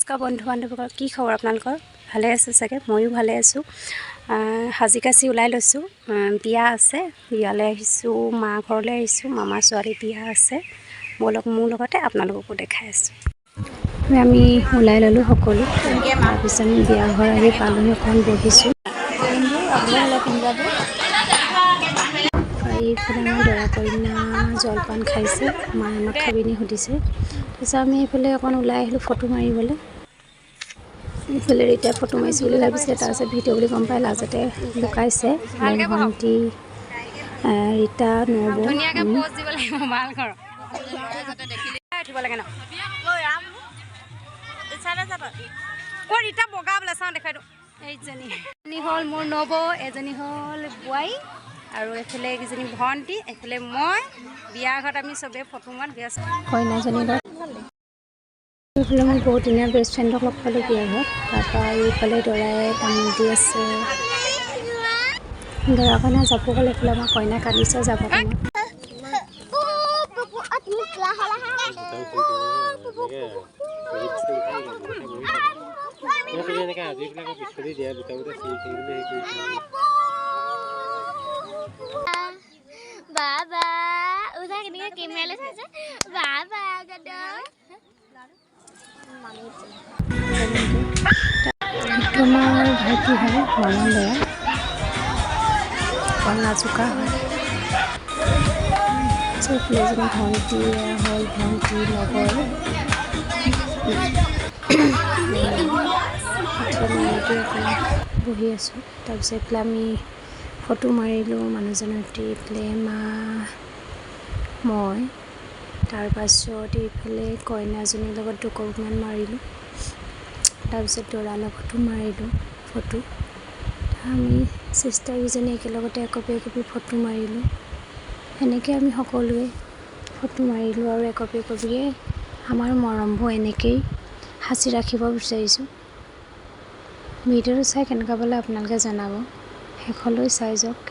নমস্কাৰ বন্ধু বান্ধৱীসকল, কি খবৰ আপোনালোকৰ? ভালে আছে চাগে? ময়ো ভালে আছোঁ। সাজি কাচি ওলাই লৈছোঁ, বিয়া আছে, বিয়ালৈ আহিছোঁ, মা ঘৰলৈ আহিছোঁ, মামাৰ ছোৱালী বিয়া আছে। মোৰ লগতে আপোনালোককো দেখাই আছোঁ। আমি ওলাই ল'লোঁ সকলো, তাৰপিছত আমি বিয়া ঘৰ আহি পালোঁহি, অকণমান বহিছোঁ। এইফালে আমাৰ দৰা কইনা জলপান খাইছে, মায়ে আমাক খাবিনি সুধিছে। তাৰপিছত আমি এইফালে অকণ ওলাই আহিলোঁ ফটো মাৰিবলৈ। এইফালে ৰীতাই ফটো মাৰিছোঁ বুলি ভাবিছে, তাৰপিছত ভিডিঅ' বুলি গম পাই লাজতে লুকাইছে। ভণ্টি ৰীতা নবৌ ৰীতা বগা বোলে চাওঁ দেখাই দিওঁ। এইজনী হ'ল মোৰ নবৌ, এজনী হ'ল বোৱাৰী, আৰু এইফালে এইকেইজনী ভণ্টি, এইফালে মই। বিয়া ঘৰত আমি চবেই ফটো মাত ব্যস্ত। কইনাজনী এইফালে মই বহুত দিনীয়া বেষ্ট ফ্ৰেণ্ডক লগ পালোঁ বিয়া ঘৰত। তাৰপৰা আৰু এইফালে দৰাই তামোল দি আছে। দৰা কইনা যাব গ'ল, এইফালে আমাৰ কইনা কান্দিছে যাব টাইমত। বাবা উদা কেনেকৈ কেমেৰালৈ চাইছে বাবা তোমাৰ ভাইটি হয়, মামাৰ ল'ৰা, অকণ নাজুকা হয়। এজনী ভণ্টি হ'ল, ভণ্টি লগৰ বহি আছোঁ। তাৰপিছত এইফালে আমি ফটো মাৰিলোঁ মানুহজনৰ সৈতে, এইফালে মা মই। তাৰপাছত এইফালে কইনাজনীৰ লগত দুকপমান মাৰিলোঁ। তাৰপিছত দৰাৰ লগতো মাৰিলোঁ ফটো। আমি চিষ্টাৰকেইজনী একেলগতে একপি ফটো মাৰিলোঁ। সেনেকৈ আমি সকলোৱে ফটো মাৰিলোঁ, আৰু একপিয়ে আমাৰ মৰমবোৰ এনেকৈয়ে সাঁচি ৰাখিব বিচাৰিছোঁ। ভিডিঅ'টো চাই কেনেকুৱা পালে আপোনালোকে জনাব, শেষলৈ চাই যাওক।